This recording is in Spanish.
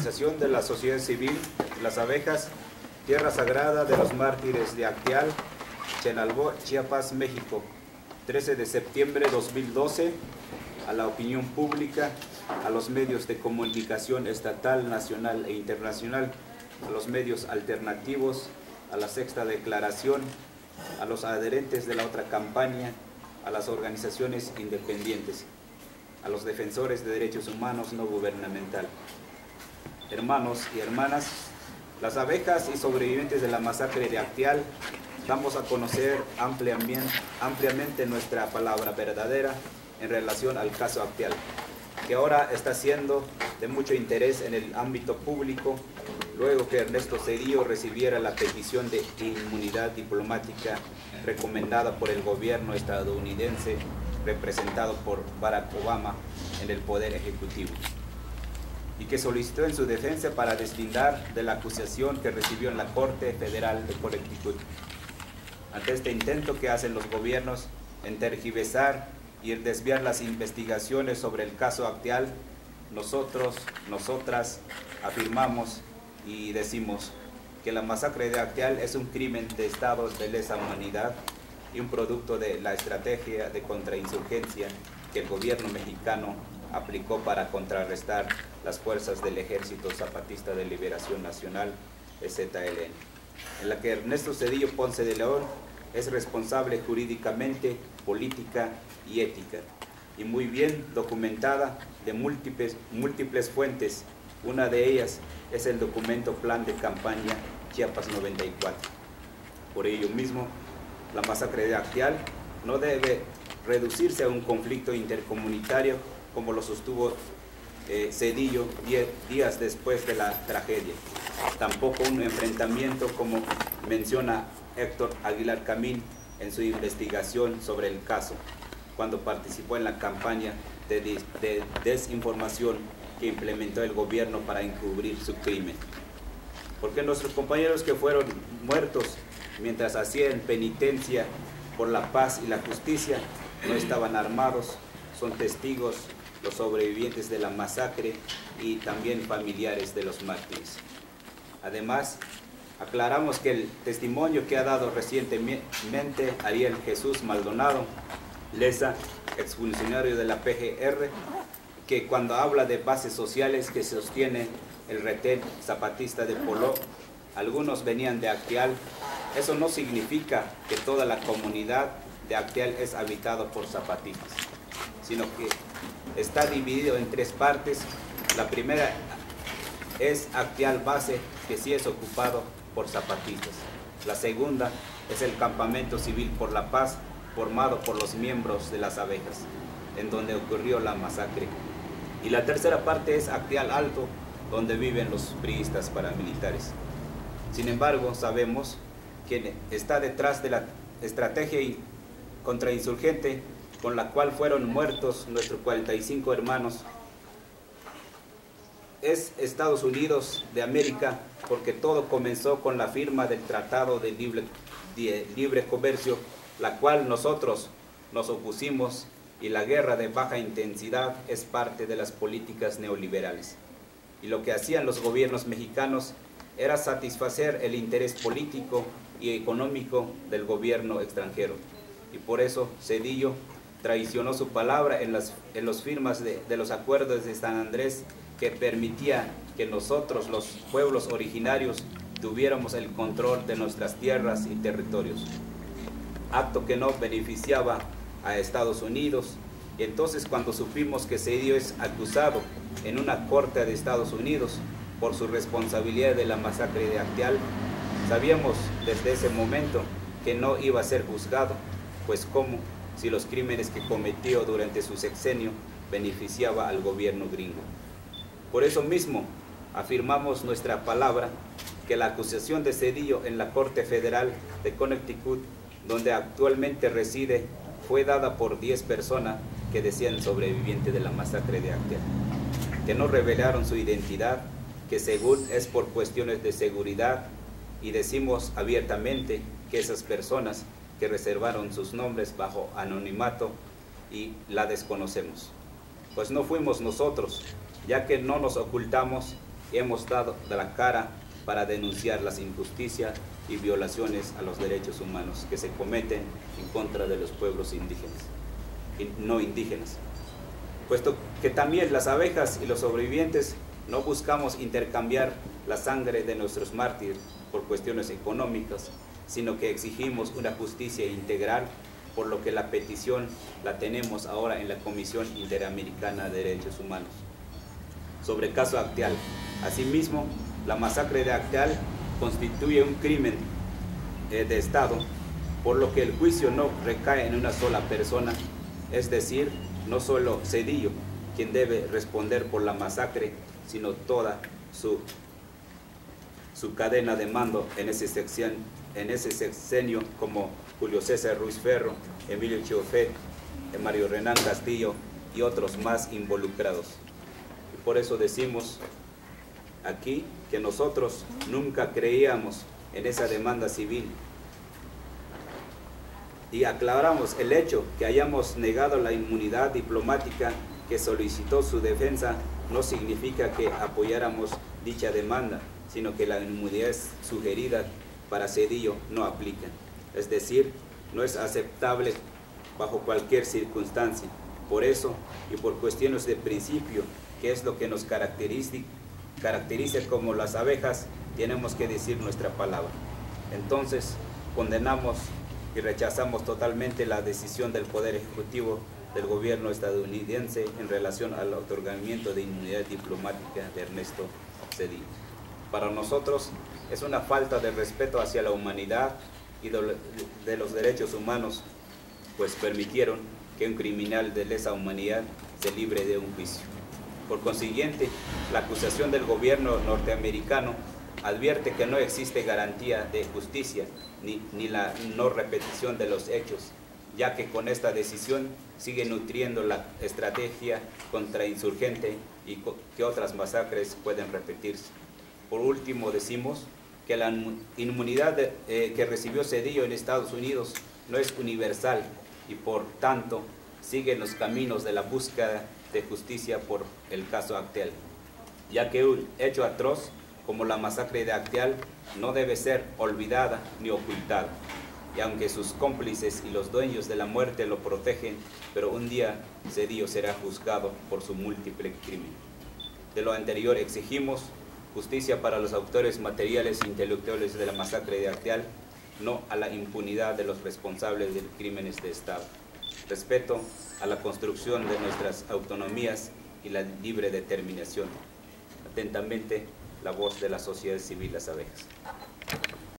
Organización de la Sociedad Civil Las Abejas, Tierra Sagrada de los Mártires de Acteal, Chenalbo, Chiapas, México, 13 de septiembre de 2012, a la opinión pública, a los medios de comunicación estatal, nacional e internacional, a los medios alternativos, a la sexta declaración, a los adherentes de la otra campaña, a las organizaciones independientes, a los defensores de derechos humanos no gubernamental. Hermanos y hermanas, las abejas y sobrevivientes de la masacre de Acteal, damos a conocer ampliamente nuestra palabra verdadera en relación al caso Acteal, que ahora está siendo de mucho interés en el ámbito público, luego que Ernesto Zedillo recibiera la petición de inmunidad diplomática recomendada por el gobierno estadounidense, representado por Barack Obama en el Poder Ejecutivo, y que solicitó en su defensa para deslindar de la acusación que recibió en la Corte Federal de Connecticut. Ante este intento que hacen los gobiernos en tergiversar y desviar las investigaciones sobre el caso Acteal, nosotras afirmamos y decimos que la masacre de Acteal es un crimen de Estado de lesa humanidad y un producto de la estrategia de contrainsurgencia que el gobierno mexicano aplicó para contrarrestar las fuerzas del Ejército Zapatista de Liberación Nacional, EZLN, en la que Ernesto Zedillo Ponce de León es responsable jurídicamente, política y ética, y muy bien documentada de múltiples fuentes. Una de ellas es el documento Plan de Campaña Chiapas 94. Por ello mismo, la masacre de Acteal no debe reducirse a un conflicto intercomunitario como lo sostuvo Zedillo días después de la tragedia. Tampoco un enfrentamiento como menciona Héctor Aguilar Camín en su investigación sobre el caso, cuando participó en la campaña de desinformación que implementó el gobierno para encubrir su crimen. Porque nuestros compañeros que fueron muertos mientras hacían penitencia por la paz y la justicia no estaban armados, son testigos los sobrevivientes de la masacre y también familiares de los mártires. Además, aclaramos que el testimonio que ha dado recientemente Ariel Jesús Maldonado Leza, exfuncionario de la PGR, que cuando habla de bases sociales que sostiene el retén zapatista de Poló, algunos venían de Acteal, eso no significa que toda la comunidad de Acteal es habitada por zapatistas, sino que está dividido en tres partes. La primera es Acteal Base, que sí es ocupado por zapatistas. La segunda es el Campamento Civil por la Paz, formado por los miembros de las abejas, en donde ocurrió la masacre. Y la tercera parte es Acteal Alto, donde viven los priistas paramilitares. Sin embargo, sabemos que está detrás de la estrategia contrainsurgente con la cual fueron muertos nuestros 45 hermanos es Estados Unidos de América, porque todo comenzó con la firma del Tratado de Libre Comercio, la cual nosotros nos opusimos, y la guerra de baja intensidad es parte de las políticas neoliberales. Y lo que hacían los gobiernos mexicanos era satisfacer el interés político y económico del gobierno extranjero. Y por eso Zedillo traicionó su palabra en las firmas de los acuerdos de San Andrés, que permitía que nosotros, los pueblos originarios, tuviéramos el control de nuestras tierras y territorios, acto que no beneficiaba a Estados Unidos. Y entonces, cuando supimos que Zedillo es acusado en una corte de Estados Unidos por su responsabilidad de la masacre de Acteal, sabíamos desde ese momento que no iba a ser juzgado, pues cómo, si los crímenes que cometió durante su sexenio beneficiaba al gobierno gringo. Por eso mismo afirmamos nuestra palabra que la acusación de Zedillo en la Corte Federal de Connecticut, donde actualmente reside, fue dada por 10 personas que decían sobrevivientes de la masacre de Acteal, que no revelaron su identidad, que según es por cuestiones de seguridad, y decimos abiertamente que esas personas que reservaron sus nombres bajo anonimato y la desconocemos, pues no fuimos nosotros, ya que no nos ocultamos hemos dado la cara para denunciar las injusticias y violaciones a los derechos humanos que se cometen en contra de los pueblos indígenas y no indígenas. Puesto que también las abejas y los sobrevivientes no buscamos intercambiar la sangre de nuestros mártires por cuestiones económicas, sino que exigimos una justicia integral, por lo que la petición la tenemos ahora en la Comisión Interamericana de Derechos Humanos. Sobre el caso Acteal, asimismo, la masacre de Acteal constituye un crimen de Estado, por lo que el juicio no recae en una sola persona, es decir, no solo Zedillo, quien debe responder por la masacre, sino toda su cadena de mando en ese sexenio, como Julio César Ruiz Ferro, Emilio Chiofet, Mario Renán Castillo y otros más involucrados. Y por eso decimos aquí que nosotros nunca creíamos en esa demanda civil, y aclaramos el hecho que hayamos negado la inmunidad diplomática que solicitó su defensa no significa que apoyáramos dicha demanda, sino que la inmunidad sugerida para Zedillo no aplica. Es decir, no es aceptable bajo cualquier circunstancia. Por eso, y por cuestiones de principio, que es lo que nos caracteriza como las abejas, tenemos que decir nuestra palabra. Entonces, condenamos y rechazamos totalmente la decisión del Poder Ejecutivo del gobierno estadounidense en relación al otorgamiento de inmunidad diplomática de Ernesto Zedillo. Para nosotros es una falta de respeto hacia la humanidad y de los derechos humanos, pues permitieron que un criminal de lesa humanidad se libre de un juicio. Por consiguiente, la acusación del gobierno norteamericano advierte que no existe garantía de justicia ni la no repetición de los hechos, ya que con esta decisión sigue nutriendo la estrategia contrainsurgente y que otras masacres pueden repetirse. Por último, decimos que la inmunidad que recibió Zedillo en Estados Unidos no es universal y por tanto sigue en los caminos de la búsqueda de justicia por el caso Acteal, ya que un hecho atroz como la masacre de Acteal no debe ser olvidada ni ocultada, y aunque sus cómplices y los dueños de la muerte lo protegen, pero un día Zedillo será juzgado por su múltiple crimen. De lo anterior exigimos justicia para los autores materiales e intelectuales de la masacre de Acteal, no a la impunidad de los responsables de crímenes de Estado. Respeto a la construcción de nuestras autonomías y la libre determinación. Atentamente, la voz de la sociedad civil Las Abejas.